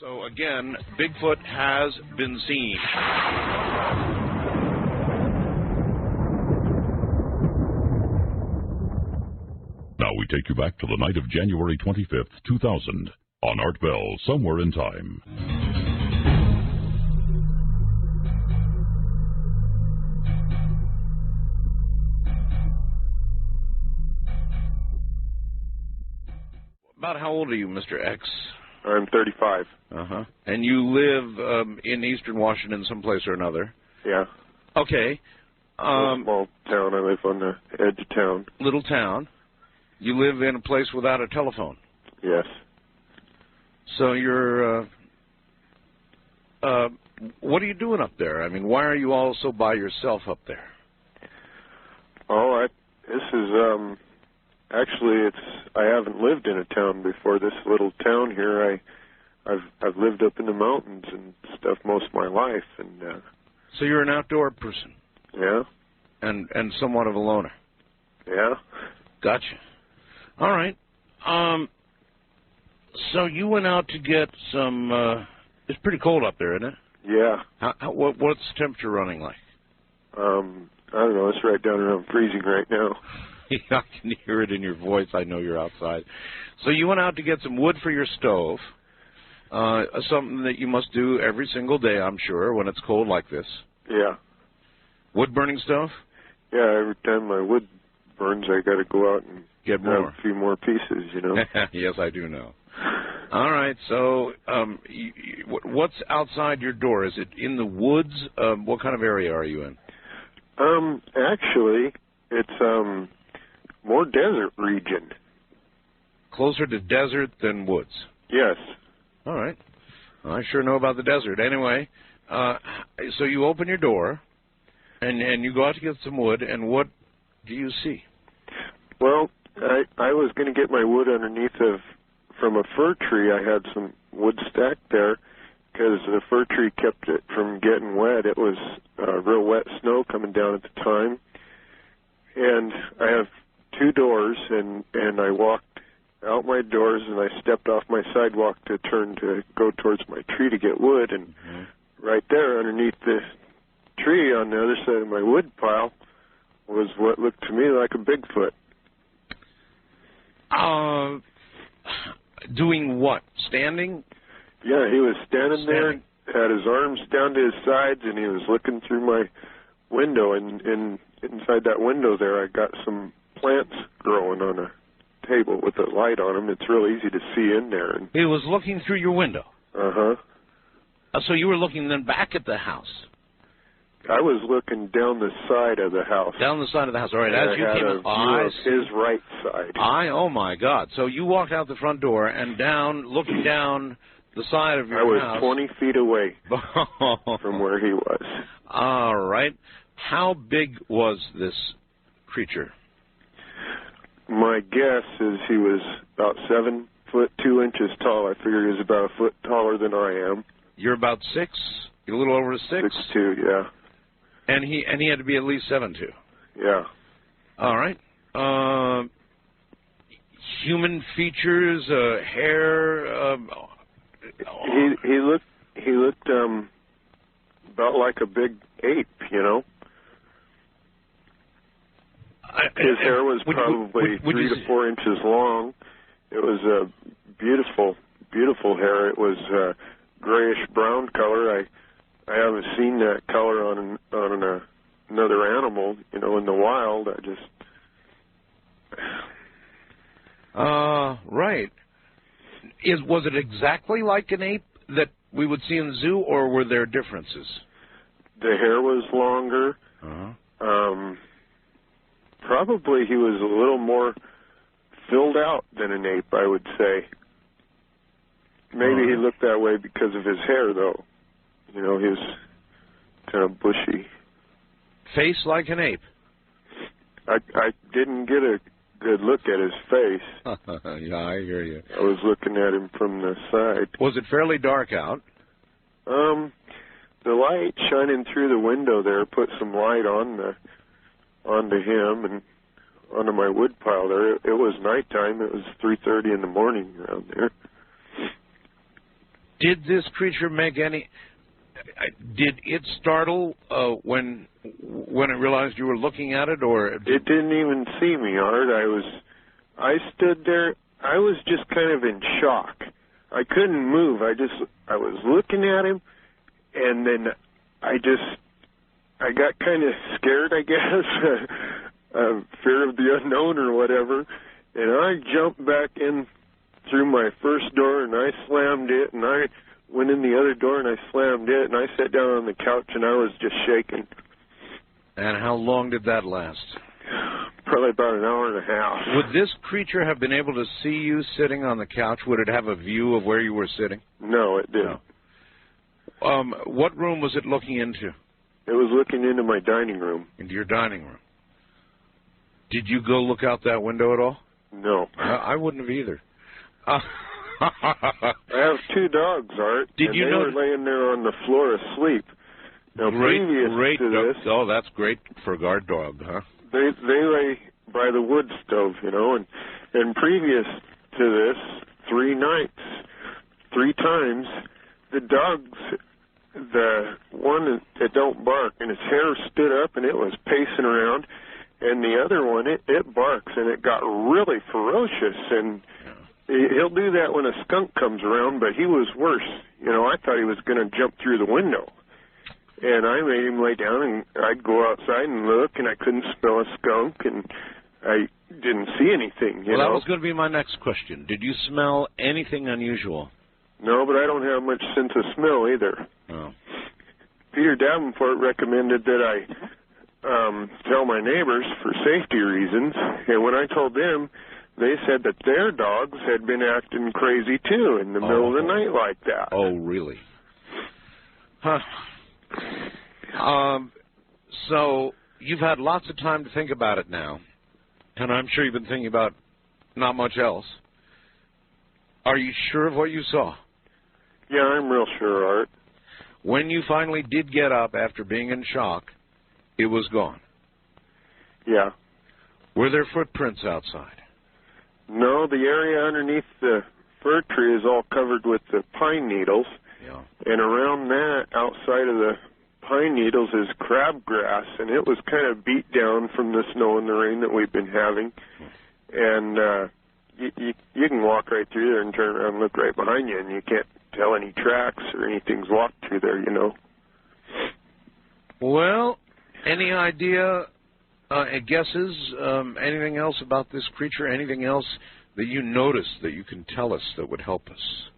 So again, Bigfoot has been seen. Now we take you back to the night of January 25th, 2000, on Art Bell, Somewhere in Time. About how old are you, Mr. X? I'm 35. Uh-huh. And you live in eastern Washington someplace or another? Yeah. Okay. A small town. I live on the edge of town. Little town. You live in a place without a telephone? Yes. So you're, what are you doing up there? I mean, why are you all so by yourself up there? Oh, this is, actually, I haven't lived in a town before. This little town here, I've lived up in the mountains and stuff most of my life, and so you're an outdoor person. Yeah. And somewhat of a loner. Yeah. Gotcha. All right. So you went out to get some. It's pretty cold up there, isn't it? Yeah. What's the temperature running like? I don't know. It's right down around freezing right now. I can hear it in your voice. I know you're outside. So you went out to get some wood for your stove, something that you must do every single day, I'm sure, when it's cold like this. Yeah. Wood-burning stove? Yeah, every time my wood burns, I got to go out and get more. A few more pieces, you know. Yes, I do know. All right, so what's outside your door? Is it in the woods? What kind of area are you in? Actually, it's more desert region. Closer to desert than woods? Yes. All right. Well, I sure know about the desert. Anyway, so you open your door, and you go out to get some wood, and what do you see? Well, I was going to get my wood from a fir tree. I had some wood stacked there because the fir tree kept it from getting wet. It was real wet snow coming down at the time. And I have two doors, and I walked out my doors, and I stepped off my sidewalk to turn to go towards my tree to get wood. And right there underneath the tree on the other side of my wood pile was what looked to me like a Bigfoot. Doing what? Standing? Yeah, he was standing there, had his arms down to his sides, and he was looking through my window. And inside that window there, I got some plants growing on a table with a light on them. It's real easy to see in there. And he was looking through your window? Uh-huh. So you were looking then back at the house? I was looking down the side of the house. Down the side of the house. All right. As you came of his right side. Oh, my God. So you walked out the front door and looking down the side of your house. I was 20 feet away from where he was. All right. How big was this creature? My guess is he was about 7 foot 2 inches tall. I figure he was about a foot taller than I am. You're about 6? You're a little over 6? 6'2", yeah. And he had to be at least 7'2". Yeah. All right. Human features, hair. He looked about like a big ape, you know. His hair was probably 3 to 4 inches long. It was a beautiful, beautiful hair. It was grayish brown color. I haven't seen that color on another animal, you know, in the wild. Right. Was it exactly like an ape that we would see in the zoo, or were there differences? The hair was longer. Probably he was a little more filled out than an ape, I would say. Maybe he looked that way because of his hair, though. You know, he was kind of bushy. Face like an ape? I didn't get a good look at his face. Yeah, I hear you. I was looking at him from the side. Was it fairly dark out? The light shining through the window there put some light onto him and onto my wood pile there. It was nighttime. It was 3:30 in the morning around there. Did this creature make any... Did it startle when it realized you were looking at it, or... It didn't even see me, Art. I stood there. I was just kind of in shock. I couldn't move. I was looking at him, and then I got kind of scared, I guess, fear of the unknown or whatever, and I jumped back in through my first door, and I slammed it, and I went in the other door, and I slammed it, and I sat down on the couch, and I was just shaking. And how long did that last? Probably about an hour and a half. Would this creature have been able to see you sitting on the couch? Would it have a view of where you were sitting? No, it didn't. No. What room was it looking into? It was looking into my dining room. Into your dining room. Did you go look out that window at all? No. I wouldn't have either. I have 2 dogs, Art. Did you know they were laying there on the floor asleep. Now, great to this, oh, that's great for a guard dog, huh? They lay by the wood stove, and previous to this, 3 nights, 3 times, the dogs, the one that don't bark, and his hair stood up and it was pacing around, and the other one, it barks, and it got really ferocious, and he'll do that when a skunk comes around, but he was worse. I thought he was going to jump through the window. And I made him lay down, and I'd go outside and look, and I couldn't smell a skunk, and I didn't see anything, Well, that was going to be my next question. Did you smell anything unusual? No, but I don't have much sense of smell either. Oh. Peter Davenport recommended that I tell my neighbors for safety reasons, and when I told them, they said that their dogs had been acting crazy, too, in the middle of the night like that. Oh, really? Huh. So you've had lots of time to think about it now, and I'm sure you've been thinking about not much else. Are you sure of what you saw? Yeah, I'm real sure, Art. When you finally did get up after being in shock, it was gone. Yeah. Were there footprints outside? No, the area underneath the fir tree is all covered with the pine needles. Yeah. And around that, outside of the pine needles, is crabgrass, and it was kind of beat down from the snow and the rain that we've been having. And you can walk right through there and turn around and look right behind you, and you can't tell any tracks or anything's walked through there, Well, any idea, guesses, anything else about this creature, anything else that you noticed that you can tell us that would help us?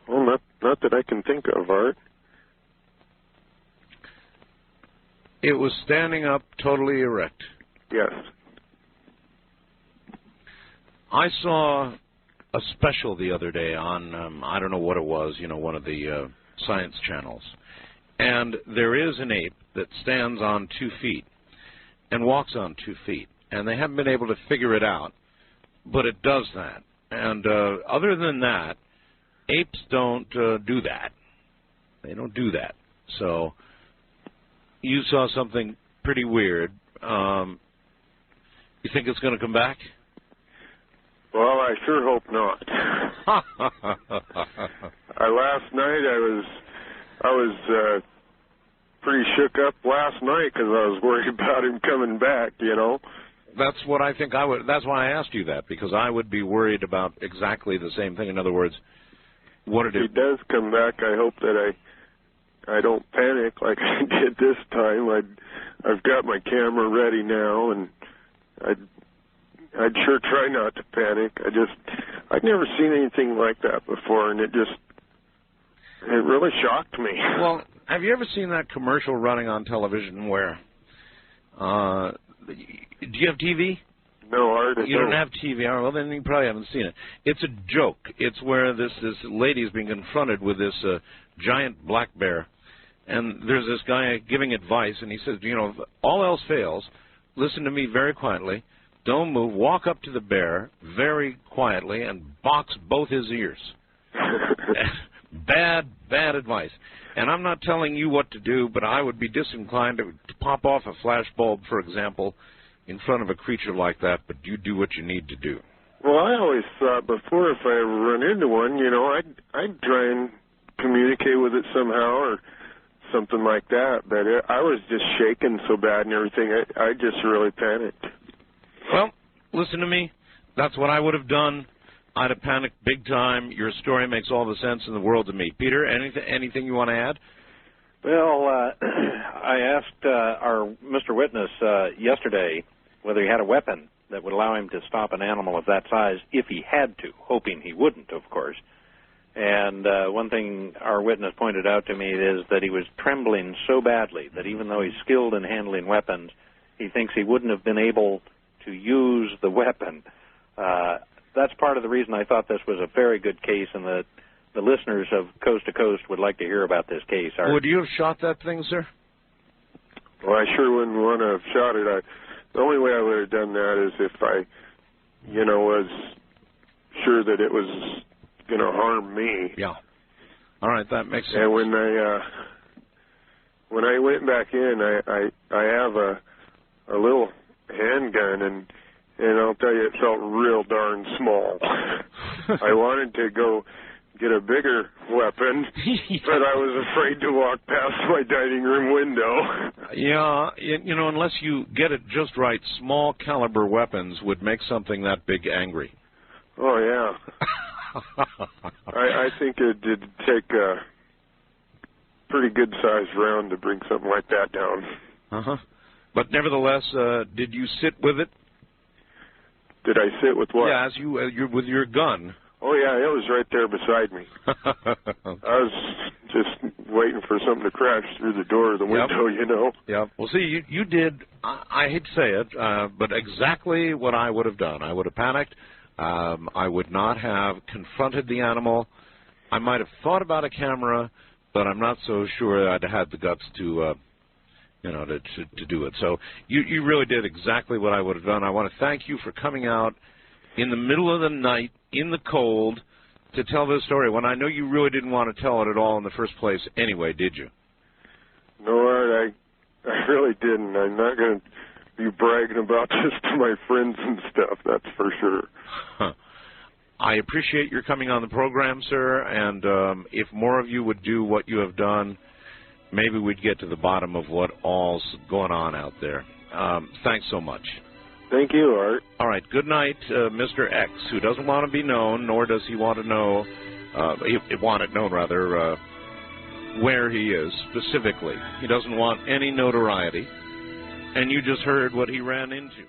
Well, not that I can think of, Art. It was standing up totally erect. Yes. I saw a special the other day on, I don't know what it was, one of the science channels. And there is an ape that stands on 2 feet and walks on 2 feet. And they haven't been able to figure it out, but it does that. And other than that, apes don't do that. They don't do that. So you saw something pretty weird. You think it's going to come back? Well, I sure hope not. Last night I was pretty shook up last night because I was worried about him coming back, That's what I think I would. That's why I asked you that, because I would be worried about exactly the same thing. In other words, what did it... If he does come back, I hope that I don't panic like I did this time. I've got my camera ready now, and I'd sure try not to panic. I'd never seen anything like that before, and it really shocked me. Well, have you ever seen that commercial running on television where, do you have TV? No, Art, You don't have TV. Well, then you probably haven't seen it. It's a joke. It's where this lady is being confronted with this giant black bear, and there's this guy giving advice, and he says, if all else fails, listen to me very quietly. Don't move. Walk up to the bear very quietly and box both his ears. Bad advice. And I'm not telling you what to do, but I would be disinclined to pop off a flash bulb, for example, in front of a creature like that, but you do what you need to do. Well, I always thought before if I ever run into one, I'd try and communicate with it somehow or something like that. But I was just shaking so bad and everything, I just really panicked. Well, listen to me. That's what I would have done. I'd have panicked big time. Your story makes all the sense in the world to me. Peter, anything you want to add? Well, I asked our Mr. Witness yesterday whether he had a weapon that would allow him to stop an animal of that size if he had to, hoping he wouldn't, of course. And one thing our witness pointed out to me is that he was trembling so badly that even though he's skilled in handling weapons, he thinks he wouldn't have been able to use the weapon. That's part of the reason I thought this was a very good case, and that the listeners of Coast to Coast would like to hear about this case. Would you have shot that thing, sir? Well, I sure wouldn't want to have shot it. The only way I would have done that is if I, was sure that it was going to harm me. Yeah. All right, that makes sense. And when I went back in, I have a little handgun, and I'll tell you, it felt real darn small. I wanted to go get a bigger weapon, but I was afraid to walk past my dining room window. Yeah, unless you get it just right, small caliber weapons would make something that big angry. Oh, yeah. I think it did take a pretty good-sized round to bring something like that down. Uh-huh. But nevertheless, did you sit with it? Did I sit with what? Yeah, as you with your gun. Oh, yeah, it was right there beside me. Okay. I was just waiting for something to crash through the door of the window, Yeah. Well, see, you did, I hate to say it, but exactly what I would have done. I would have panicked. I would not have confronted the animal. I might have thought about a camera, but I'm not so sure I'd had the guts to do it. So you really did exactly what I would have done. I want to thank you for coming out in the middle of the night, in the cold, to tell this story when I know you really didn't want to tell it at all in the first place anyway, did you? No, Art, I really didn't. I'm not going to be bragging about this to my friends and stuff, that's for sure. Huh. I appreciate your coming on the program, sir, and if more of you would do what you have done, maybe we'd get to the bottom of what all's going on out there. Thanks so much. Thank you, Art. All right. Good night, Mr. X, who doesn't want to be known, nor does he want to know, he want it known, rather, where he is specifically. He doesn't want any notoriety. And you just heard what he ran into.